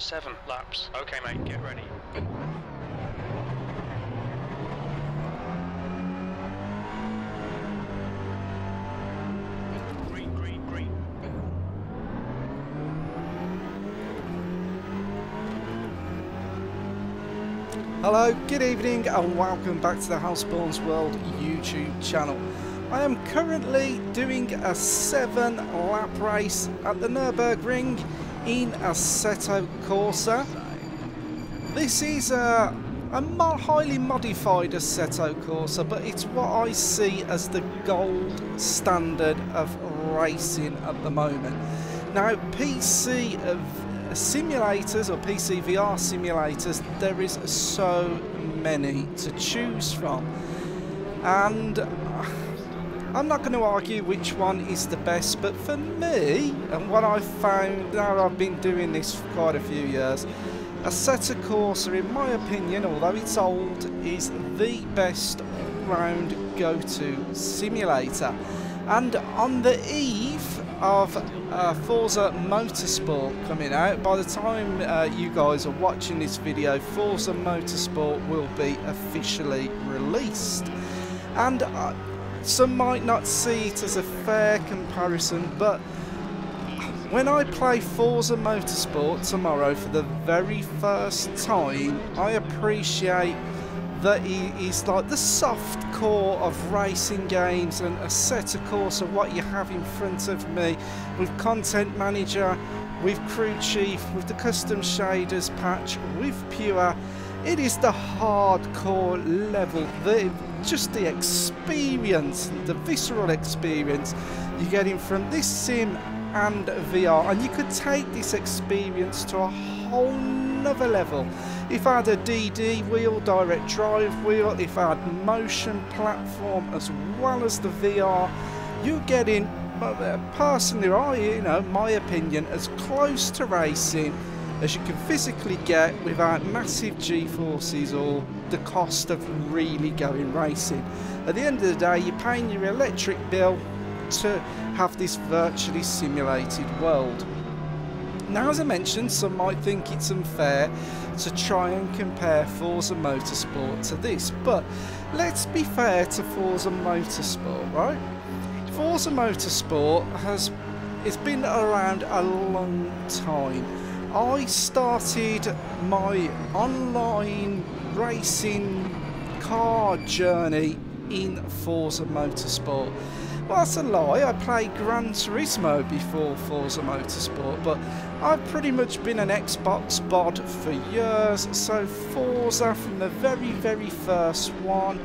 7 laps. Okay, mate, get ready. Green, green, green. Hello, good evening and welcome back to the Houseborn's World YouTube channel. I am currently doing a 7-lap race at the Nürburgring in Assetto Corsa. This is a highly modified Assetto Corsa, but it's what I see as the gold standard of racing at the moment. Now, PC simulators or PC VR simulators, there is so many to choose from, and I'm not going to argue which one is the best, but for me, and what I've found now, I've been doing this for quite a few years, Assetto Corsa, in my opinion, although it's old, is the best all-round go-to simulator. And on the eve of Forza Motorsport coming out, by the time you guys are watching this video, Forza Motorsport will be officially released. And some might not see it as a fair comparison, but when I play Forza Motorsport tomorrow for the very first time, I appreciate that it is like the soft core of racing games, and Assetto Corsa, what you have in front of me with Content Manager, with Crew Chief, with the custom shaders patch, with Pure. It is the hardcore level, just the experience, the visceral experience you're getting from this sim and VR, and you could take this experience to a whole nother level. If I had a DD wheel, direct drive wheel, if I had motion platform as well as the VR, you're getting, personally, my opinion, as close to racing as you can physically get without massive G-forces or the cost of really going racing. At the end of the day, you're paying your electric bill to have this virtually simulated world. Now, as I mentioned, some might think it's unfair to try and compare Forza Motorsport to this, but let's be fair to Forza Motorsport, right? Forza Motorsport it's been around a long time. I started my online racing car journey in Forza Motorsport. Well, that's a lie. I played Gran Turismo before Forza Motorsport, but I've pretty much been an Xbox bod for years, so Forza from the very, very first one,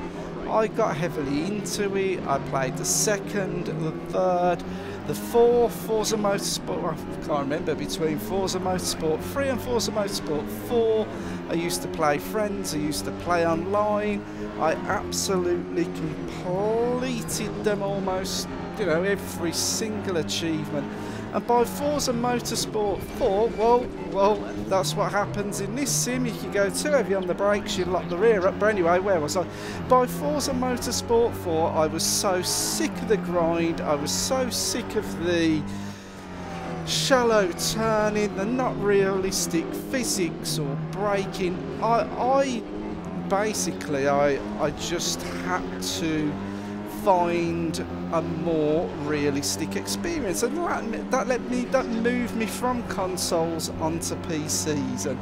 I got heavily into it. I played the second, the third, the fourth Forza Motorsport, I can't remember, between Forza Motorsport 3 and Forza Motorsport 4. I used to play friends, I used to play online. I absolutely completed them almost, every single achievement. And by Forza Motorsport 4, well, that's what happens in this sim. If you go too heavy on the brakes, you lock the rear up. But anyway, where was I? By Forza Motorsport 4, I was so sick of the grind. I was so sick of the shallow turning, the not realistic physics or braking. I just had to find a more realistic experience, and that moved me from consoles onto PCs. And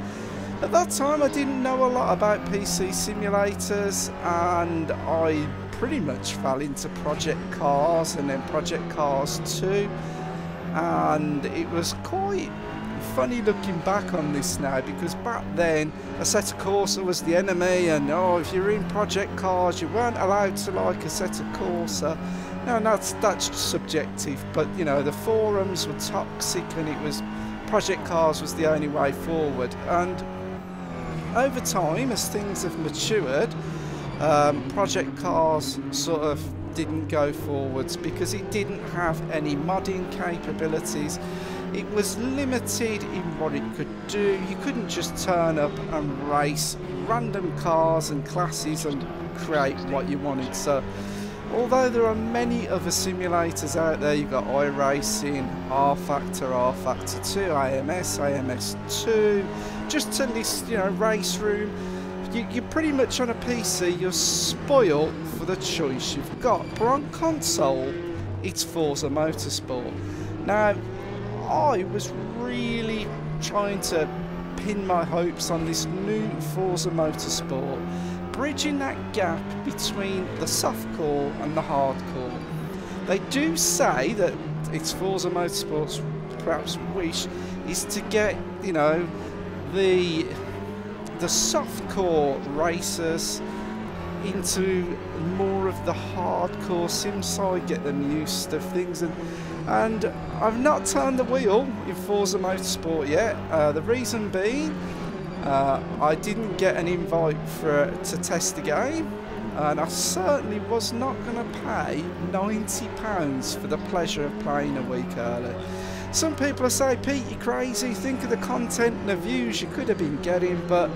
at that time I didn't know a lot about PC simulators, and I pretty much fell into Project Cars and then Project Cars 2, and it was quite funny looking back on this now, because back then Assetto Corsa was the enemy, and if you're in Project Cars you weren't allowed to like Assetto Corsa. Now that's subjective, but the forums were toxic, and it was Project Cars was the only way forward. And over time, as things have matured, Project Cars sort of didn't go forwards because it didn't have any modding capabilities. It was limited in what it could do. You couldn't just turn up and race random cars and classes and create what you wanted. So although there are many other simulators out there, you've got iRacing, R-Factor, R-Factor 2, AMS, AMS2, just to list, you know, Race Room. You're pretty much on a PC, you're spoiled for the choice you've got. But on console, it's Forza Motorsport. Now, I was really trying to pin my hopes on this new Forza Motorsport, bridging that gap between the softcore and the hardcore. They do say that it's Forza Motorsport's perhaps wish is to get, you know, the softcore racers into more of the hardcore sim side, get them used to things, and I've not turned the wheel in Forza Motorsport yet. The reason being, I didn't get an invite to test the game, and I certainly was not going to pay £90 for the pleasure of playing a week early. Some people will say, Pete, you're crazy, think of the content and the views you could have been getting, but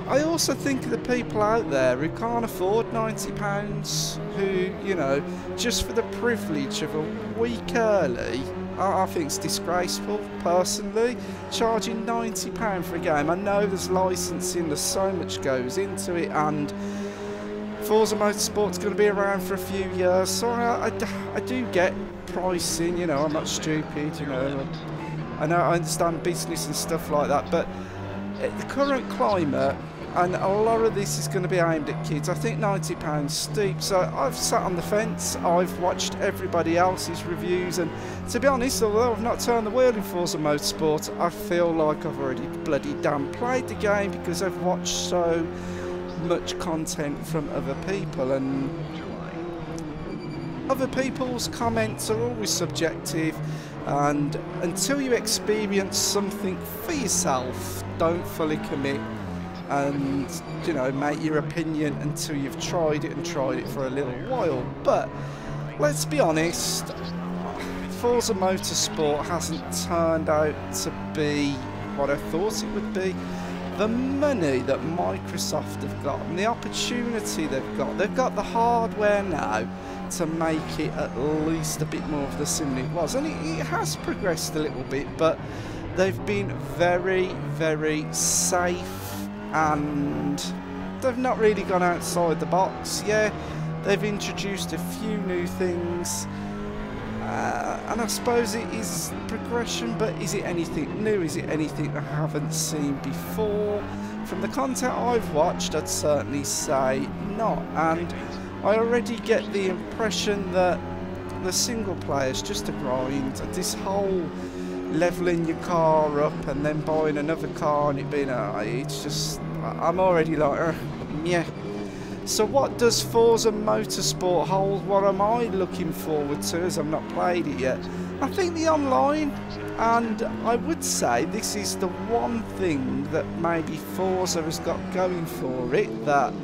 I also think of the people out there who can't afford £90, who, you know, just for the privilege of a week early, I think it's disgraceful, personally, charging £90 for a game. I know there's licensing, there's so much goes into it, and Forza Motorsport's going to be around for a few years, so I do get pricing, you know, I'm not stupid, you know, I understand business and stuff like that, but at the current climate, and a lot of this is going to be aimed at kids, I think £90 steep, so I've sat on the fence, I've watched everybody else's reviews, and to be honest, although I've not turned the wheel in Forza Motorsport, I feel like I've already bloody damn played the game because I've watched so much content from other people, and other people's comments are always subjective, and until you experience something for yourself, don't fully commit and, you know, make your opinion until you've tried it for a little while. But let's be honest, Forza Motorsport hasn't turned out to be what I thought it would be. The money that Microsoft have got and the opportunity they've got the hardware now to make it at least a bit more of the sim it was, and it has progressed a little bit, but they've been very, very safe, and they've not really gone outside the box. Yeah, they've introduced a few new things, and I suppose it is progression, but is it anything new? Is it anything I haven't seen before? From the content I've watched, I'd certainly say not, and I already get the impression that the single player is just a grind. This whole levelling your car up and then buying another car and it being it's just, I'm already like, yeah. So what does Forza Motorsport hold? What am I looking forward to, as I've not played it yet? I think the online, and I would say this is the one thing that maybe Forza has got going for it, that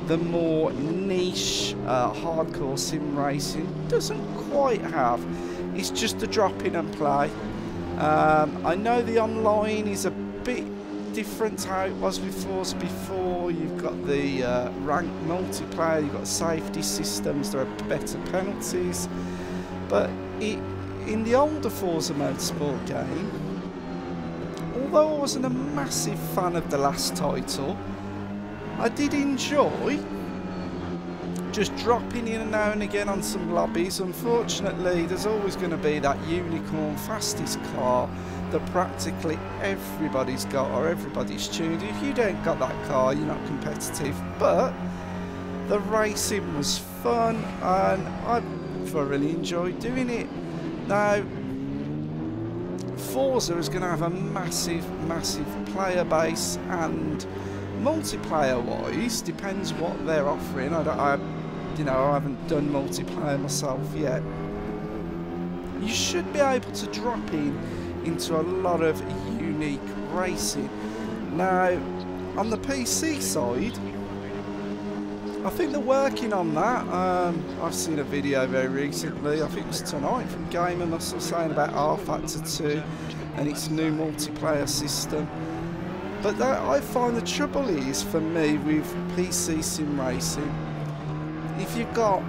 the more niche hardcore sim racing doesn't quite have. It's just a drop in and play. I know the online is a bit different to how it was with Forza before. You've got the ranked multiplayer, you've got safety systems, there are better penalties, but in the older Forza Motorsport game, although I wasn't a massive fan of the last title, I did enjoy just dropping in now and again on some lobbies. Unfortunately, there's always going to be that unicorn fastest car that practically everybody's got or everybody's tuned. If you don't got that car, you're not competitive. But the racing was fun, and I thoroughly enjoyed doing it. Now, Forza is going to have a massive player base, and multiplayer wise, depends what they're offering. I haven't done multiplayer myself yet. You should be able to drop into a lot of unique racing. Now, on the PC side, I think they're working on that. I've seen a video very recently, I think it was tonight, from Gamer Muscle saying about R-Factor 2 and its new multiplayer system. But I find the trouble is, for me, with PC sim racing, if you've got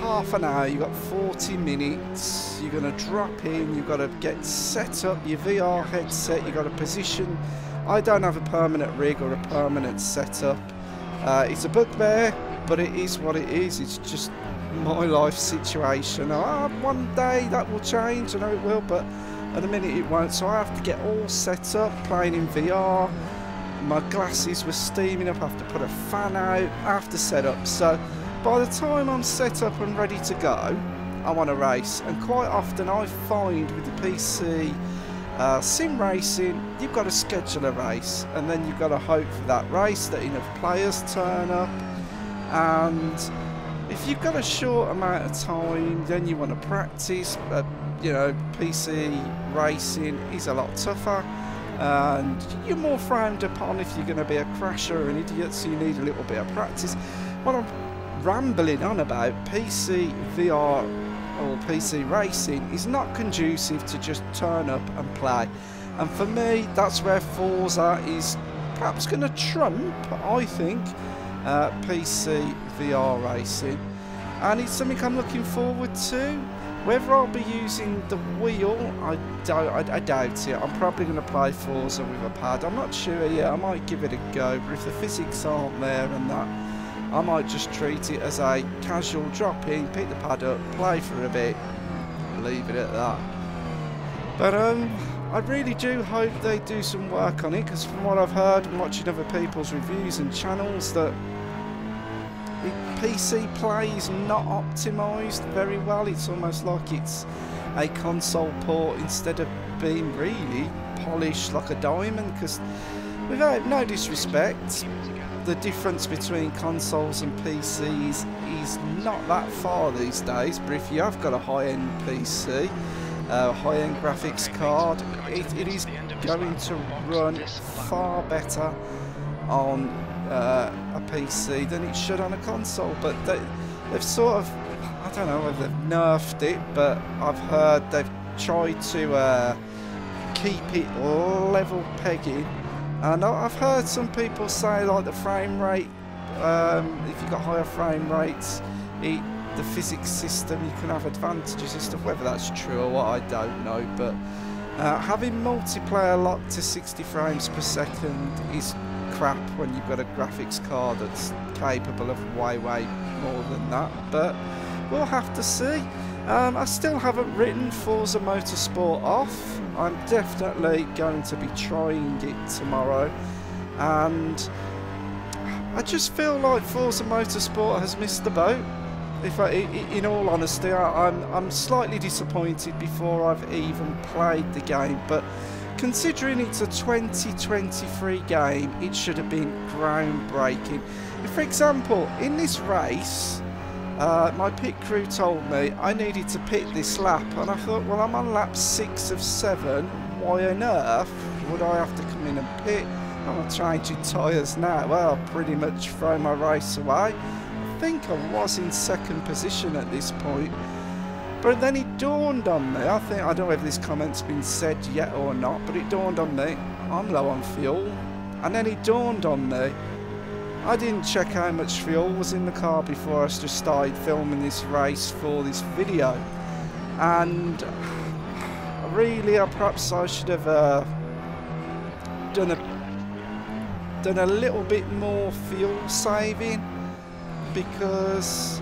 half an hour, you've got 40 minutes, you're going to drop in, you've got to get set up, your VR headset, you've got to position. I don't have a permanent rig or a permanent setup. It's a bugbear, but it is what it is. It's just my life situation. One day that will change, I know it will, but at the minute it won't. So I have to get all set up, playing in VR. My glasses were steaming up, I have to put a fan out, I have to set up. So by the time I'm set up and ready to go, I want to race. And quite often I find with the PC sim racing, you've got to schedule a race, and then you've got to hope for that race that enough players turn up. And if you've got a short amount of time, then you want to practice. You know, PC racing is a lot tougher, and you're more frowned upon if you're going to be a crasher or an idiot, so you need a little bit of practice. What I'm rambling on about, PC VR or PC racing is not conducive to just turn up and play. And for me, that's where Forza is perhaps going to trump, I think, PC VR racing. And it's something I'm looking forward to. Whether I'll be using the wheel, I doubt it. I'm probably going to play Forza with a pad. I'm not sure yet. I might give it a go, but if the physics aren't there and that, I might just treat it as a casual drop in, pick the pad up, play for a bit, leave it at that. But I really do hope they do some work on it, because from what I've heard and watching other people's reviews and channels, that PC play is not optimised very well. It's almost like it's a console port instead of being really polished like a diamond, because without no disrespect, the difference between consoles and PCs is not that far these days. But if you have got a high-end PC, high-end graphics card, it is going to run far better on a PC than it should on a console. But they've sort of, I don't know whether they've nerfed it, but I've heard they've tried to keep it level pegging. And I've heard some people say, like, the frame rate, if you've got higher frame rates, the physics system, you can have advantages and stuff. Whether that's true or what, I don't know. But having multiplayer locked to 60 frames per second is crap when you've got a graphics card that's capable of way more than that. But we'll have to see. I still haven't written Forza Motorsport off. I'm definitely going to be trying it tomorrow, and I just feel like Forza Motorsport has missed the boat. In all honesty, I'm slightly disappointed before I've even played the game, but considering it's a 2023 game, it should have been groundbreaking. For example, in this race, my pit crew told me I needed to pit this lap, and I thought, well, I'm on lap 6 of 7, why on earth would I have to come in and pit? I'm not changing tyres now. Well, I'll pretty much throw my race away. I think I was in second position at this point, but then it dawned on me, I don't know if this comment's been said yet or not, but it dawned on me, I'm low on fuel. And then it dawned on me, I didn't check how much fuel was in the car before I just started filming this race for this video. And really, perhaps I should have done a little bit more fuel saving, because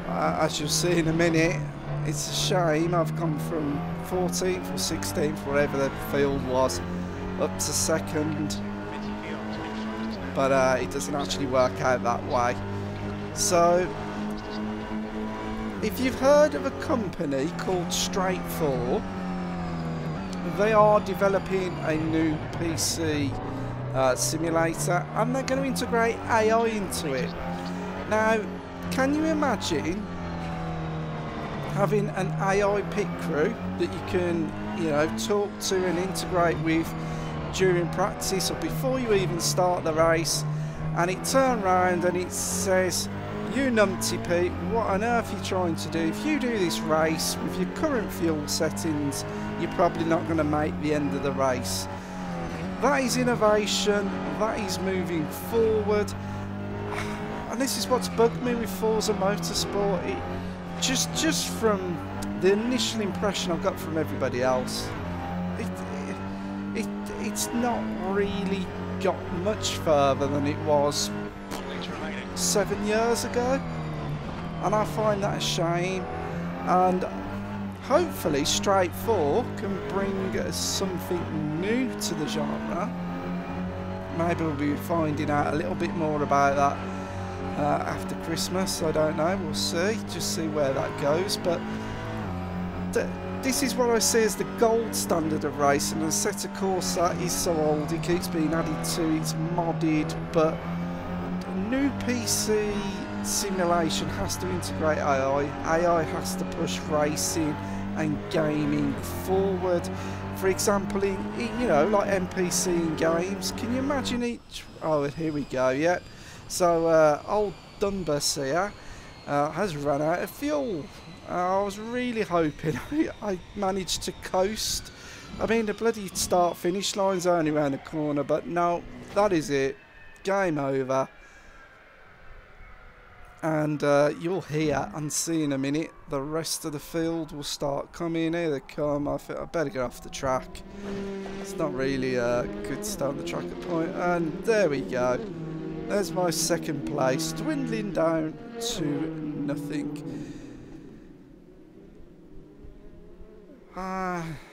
as you'll see in a minute, it's a shame I've gone from 14th or 16th, whatever the field was, up to second. But it doesn't actually work out that way. So if you've heard of a company called Straight4, they are developing a new PC simulator, and they're going to integrate AI into it. Now, can you imagine having an AI pit crew that you can, you know, talk to and integrate with during practice or before you even start the race, and it turns around and it says, you numpty Pete, what on earth are you trying to do? If you do this race with your current fuel settings, you're probably not going to make the end of the race. That is innovation, that is moving forward. and this is what's bugged me with Forza Motorsport. It, just from the initial impression I've got from everybody else, it's not really got much further than it was 7 years ago, and I find that a shame. And hopefully Straight 4 can bring something new to the genre. Maybe we'll be finding out a little bit more about that after Christmas. I don't know, we'll see, just see where that goes. But this is what I see as the gold standard of racing. And Assetto Corsa is so old, it keeps being added to, it's modded, but new PC simulation has to integrate AI. AI has to push racing and gaming forward. For example, in you know, like NPC in games, can you imagine each... Oh, here we go, yeah. So, old Dunbus here has run out of fuel. I was really hoping I managed to coast. I mean, the bloody start-finish line's only around the corner, but no, that is it. Game over. And you'll hear and see in a minute, the rest of the field will start coming. Here they come. I better get off the track. It's not really a good start on the track at point. And there we go. There's my second place, dwindling down to nothing.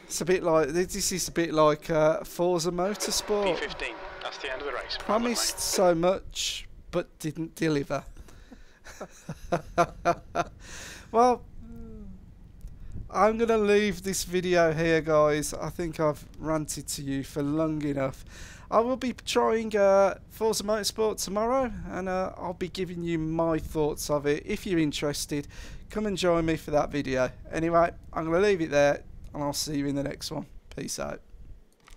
It's a bit like, this is a bit like Forza Motorsport. P15, that's the end of the race. Promised so much, but didn't deliver. Well, I'm going to leave this video here, guys. I think I've ranted to you for long enough. I will be trying Forza Motorsport tomorrow, and I'll be giving you my thoughts of it. If you're interested, come and join me for that video. Anyway, I'm going to leave it there, and I'll see you in the next one. Peace out.